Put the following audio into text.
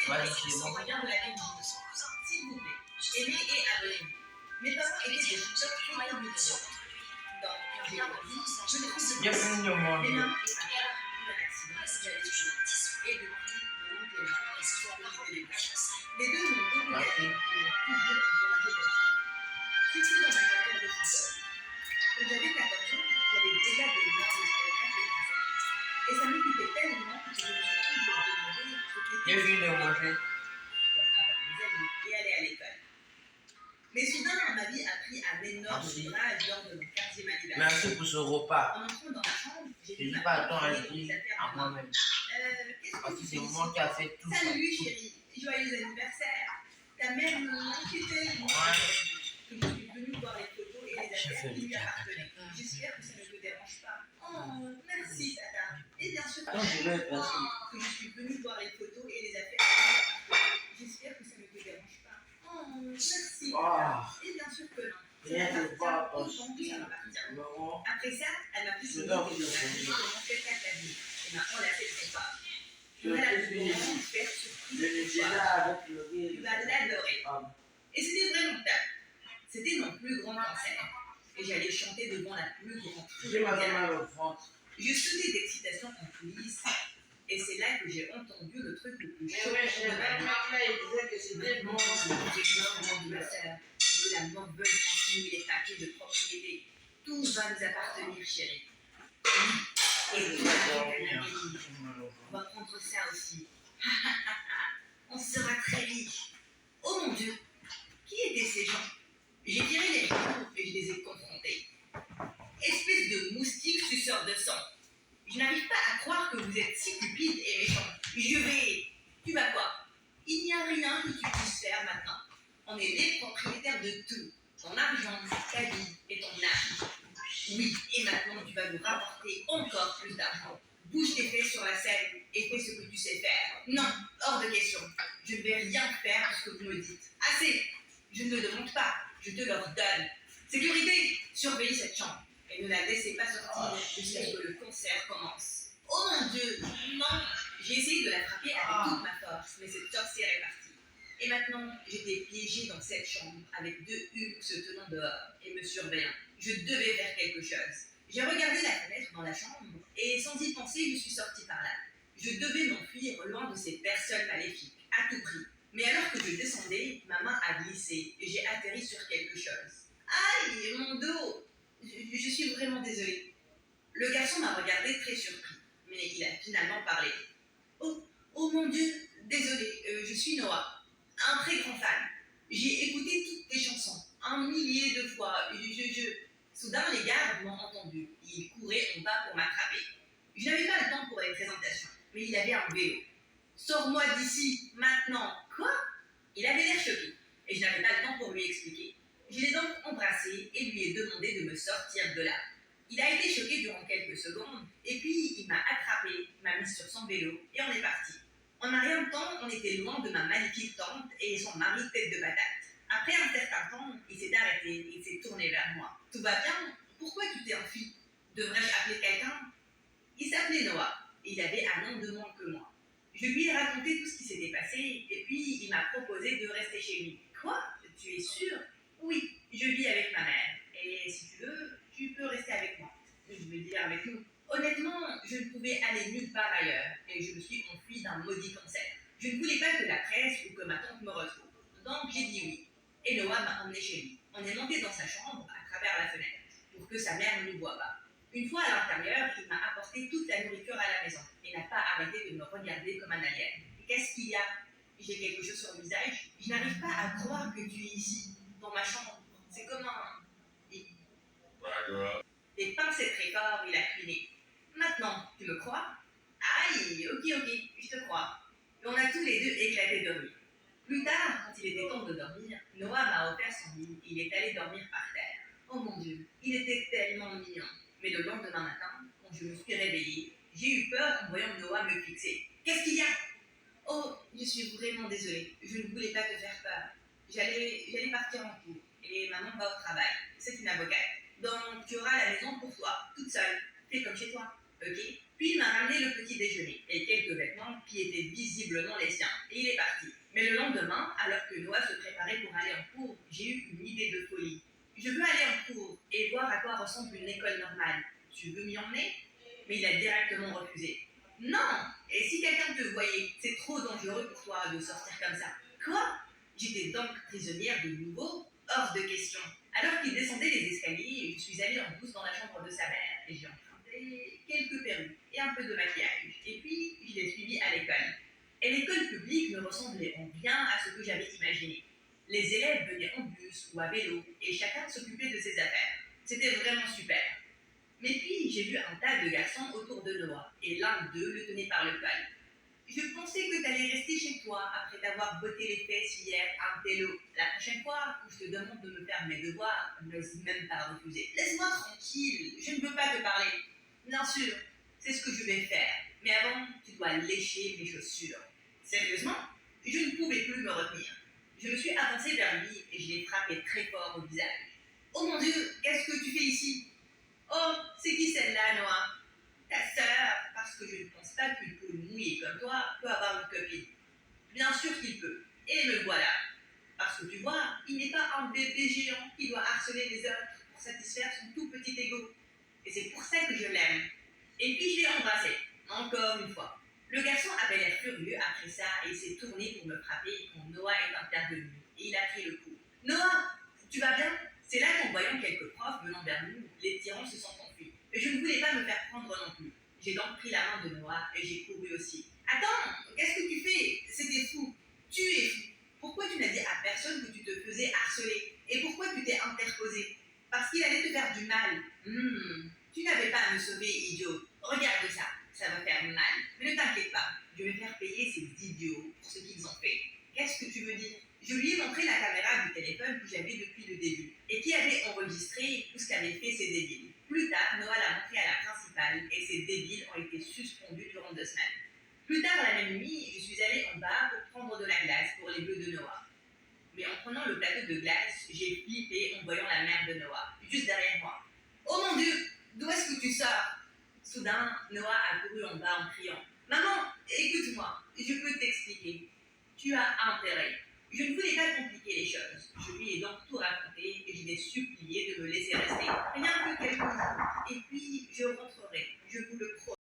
Ouais, c'est bon. Moyen de la télévision. S'il vous plaît, aimez et abonnez-vous. Mes parents étaient des chanteurs incroyables de rock. Donc, quand j'ai grandi, je ne faisais pas. Mais maman et papa ont eu un accident quand j'avais 6 ans. Et depuis, mon oncle est mort. Et ce soir, les deux m'ont beaucoup aidé et m'ont toujours encouragé dans la vie. Surtout dans ma carrière de chanteur. Quand j'avais 14 ans, j'avais déjà d'énormes spectacles de concert. Et ça m'occupait tellement que je me suis toujours demandé ce qu'était comme avoir des amis et aller à l'école. Mais soudain, ma vie a pris un énorme virage lors de mon 15e anniversaire. Merci pour ce repas. En entrant dans ma chambre, j'ai Je vu dis ma pas à mère toi, fouiller elle dans mes dit affaires à de main. moi-même. Qu'est-ce Parce que que tu c'est fais moi ici? qui a fait tout ça. Salut chérie, joyeux anniversaire. Ta mère me manquait tellement que je suis venue voir les photos et les affaires qui lui appartenaient. J'espère que ça ne te dérange pas. Oh, merci tata. Et bien sûr Attends, je vais passer. que je suis venue voir les photos et les affaires qui lui appartenaient. J'espère que ça ne te dérange pas. Oh, merci tata. Et bien sûr que non. Rien ne va Autant passer. que ça m'appartient. Non. Après ça, elle m'a plus Je dit dors, que je je dors. de mon spectacle à vie. Et m'a enlacé de son pas. Je On a la te plus dis. grande fête Je surprise l'ai pour toi. déjà avec le Tu vas l'adorer. Et c'était vraiment top. C'était mon plus grand concert. Et j'allais chanter devant la plus grande J'ai foule mondiale. mal au ventre. Je sautais d'excitation en coulisses. Et c'est là que j'ai entendu le truc le plus Mais chaud ouais, de j'ai ma un vie. mec là, il disait que c'était Maintenant, bon. j'ai peur de ma sœur. Et la morveuse transmis les papiers de propriété. Tout va nous appartenir, chérie. Et Je tout vais va dormir. on va prendre ça aussi. On sera très riche. Oh mon Dieu, qui étaient ces gens? J'ai tiré les photos et je les ai confrontés. Espèce de moustique suceur de sang. Je n'arrive pas à croire que vous êtes si cupide et méchant. Je vais... Tu vas quoi? Il n'y a rien que tu puisses faire maintenant. On est les propriétaires de tout. Ton argent, ta vie et ton âme. Oui, et maintenant tu vas nous rapporter encore plus d'argent. Bouge tes fesses sur la scène et fais ce que tu sais faire. Non, hors de question. Je ne vais rien faire de ce que vous me dites. Assez. Je ne le demande pas. Je te l'ordonne. Sécurité, surveillez cette chambre. Et ne la laissez pas sortir jusqu'à ce que le concert commence. Oh mon Dieu, non. J'ai essayé de la frapper avec toute ma force, mais cette sorcière est partie. Et maintenant, j'étais piégée dans cette chambre avec deux Hulks se tenant dehors et me surveillant. Je devais faire quelque chose. J'ai regardé la fenêtre dans la chambre et sans y penser, je suis sortie par là. Je devais m'enfuir loin de ces personnes maléfiques, à tout prix. Mais alors que je descendais, ma main a glissé et j'ai atterri sur quelque chose. Aïe, mon dos! Je suis vraiment désolée. Le garçon m'a regardé très surpris, mais il a finalement parlé. Oh mon Dieu, désolé, je suis Noah, un très grand fan. J'ai écouté toutes tes chansons, 1 millier de fois. Soudain, les gars m'ont entendu. Ils couraient en bas pour m'attraper. Je n'avais pas le temps pour les présentations, mais il avait un vélo. Sors-moi d'ici, maintenant. Quoi? Il avait l'air choqué, et je n'avais pas le temps pour lui expliquer. Je l'ai donc embrassé et lui ai demandé de me sortir de là. Il a été choqué durant quelques secondes, et puis il m'a attrapé, m'a mis sur son vélo, et on est parti. En un rien de temps, on était loin de ma magnifique tante et son mari tête de patate. Après un certain temps, il s'est arrêté et s'est tourné vers moi. Tout va bien? Pourquoi tu t'es enfui? Devrais-je appeler quelqu'un? Il s'appelait Noah, et il avait un an de moins que moi. Je lui ai raconté tout ce qui s'était passé, et puis il m'a proposé de rester chez lui. Quoi? Tu es sûr? Oui, je vis avec ma mère, et si tu veux, tu peux rester avec moi. Je veux dire avec nous. Honnêtement, je ne pouvais aller nulle part ailleurs, et je me suis enfuie d'un maudit concert. Je ne voulais pas que la presse ou que ma tante me retrouve. Donc j'ai dit oui. Et Noah m'a emmené chez lui. On est monté dans sa chambre à travers la fenêtre, pour que sa mère ne nous voie pas. Une fois à l'intérieur, il m'a apporté toute la nourriture à la maison, et n'a pas arrêté de me regarder comme un alien. Qu'est-ce qu'il y a? J'ai quelque chose sur le visage. Je n'arrive pas à croire que tu es ici, dans ma chambre. C'est comme un... Des pincettes très fort, il a criné. Maintenant, tu me crois? Aïe, ok, je te crois. Et on a tous les deux éclaté de rire. Plus tard, quand il était temps de dormir, Noah m'a offert son lit. Il est allé dormir par terre. Oh mon Dieu, il était tellement mignon. Mais le lendemain matin, quand je me suis réveillée, j'ai eu peur en voyant Noah me fixer. Qu'est-ce qu'il y a? Oh, je suis vraiment désolée. Je ne voulais pas te faire peur. J'allais partir en cours. Et maman va au travail. C'est une avocate. Donc, tu auras la maison pour toi, toute seule. Fais comme chez toi. Ok. Puis il m'a ramené le petit déjeuner et quelques vêtements qui étaient visiblement les siens. Et il est parti. Mais le lendemain, alors que Noah se préparait pour aller en cours, j'ai eu une idée de folie. Je veux aller en cours et voir à quoi ressemble une école normale. Tu veux m'y emmener? Mais il a directement refusé. Non! Et si quelqu'un te voyait, c'est trop dangereux pour toi de sortir comme ça. Quoi? J'étais donc prisonnière de nouveau? Hors de question. Alors qu'il descendait les escaliers, je suis allée en douce dans la chambre de sa mère et j'ai emprunté quelques perruques et un peu de maquillage. Et puis, je l'ai suivi à l'école. Et l'école publique ne ressemblait en rien à ce que j'avais imaginé. Les élèves venaient en bus ou à vélo et chacun s'occupait de ses affaires. C'était vraiment super. Mais puis, j'ai vu un tas de garçons autour de Noah et l'un d'eux le tenait par le col. Je pensais que t'allais rester chez toi après t'avoir botté les fesses hier à un télo. La prochaine fois où je te demande de me faire mes devoirs, n'ose même pas refuser. Laisse-moi tranquille, je ne veux pas te parler. Bien sûr, c'est ce que je vais faire. Mais avant, tu dois lécher mes chaussures. Sérieusement, je ne pouvais plus me retenir. Je me suis avancée vers lui et je l'ai frappé très fort au visage. Oh mon Dieu, qu'est-ce que tu fais ici? Oh, c'est qui celle-là, Noah? Ta sœur, parce que je ne pense pas qu'une poule mouillée comme toi peut avoir une copine. Bien sûr qu'il peut. Et me voilà. Parce que tu vois, il n'est pas un bébé géant qui doit harceler les autres pour satisfaire son tout petit ego. Et c'est pour ça que je l'aime. Et puis je l'ai embrassé, encore une fois. Le garçon avait l'air furieux après ça et s'est tourné pour me frapper quand Noah est intervenu. Et il a pris le coup. Noah, tu vas bien? C'est là qu'en voyant quelques profs venant vers nous, les tyrans se sont enfuis. Et je ne voulais pas me faire prendre non plus. J'ai donc pris la main de Noah et j'ai couru aussi. Attends, qu'est-ce que tu fais? C'était fou. Tu es fou. Pourquoi tu n'as dit à personne que tu te faisais harceler? Et pourquoi tu t'es interposé? Parce qu'il allait te faire du mal. Tu n'avais pas à me sauver, idiot. Regarde ça, ça va faire mal. Mais ne t'inquiète pas, je vais faire payer ces idiots pour ce qu'ils ont fait. Qu'est-ce que tu veux dire? Je lui ai montré la caméra du téléphone que j'avais depuis le début et qui avait enregistré tout ce qu'avaient fait ces débiles. Plus tard, Noah l'a montré à la principale et ces débiles ont été suspendus durant 2 semaines. Plus tard, la même nuit, je suis allée en bas pour prendre de la glace pour les bleus de Noah. Mais en prenant le plateau de glace, j'ai flippé en voyant la mère de Noah, juste derrière moi. Oh mon Dieu, d'où est-ce que tu sors? Soudain, Noah a couru en bas en criant. Maman, écoute-moi, je peux t'expliquer. Tu as intérêt. Je ne voulais pas compliquer les choses. Je lui ai donc tout raconté et je l'ai supplié de me laisser rester. Rien que quelques jours. Et puis, je rentrerai, je vous le promets.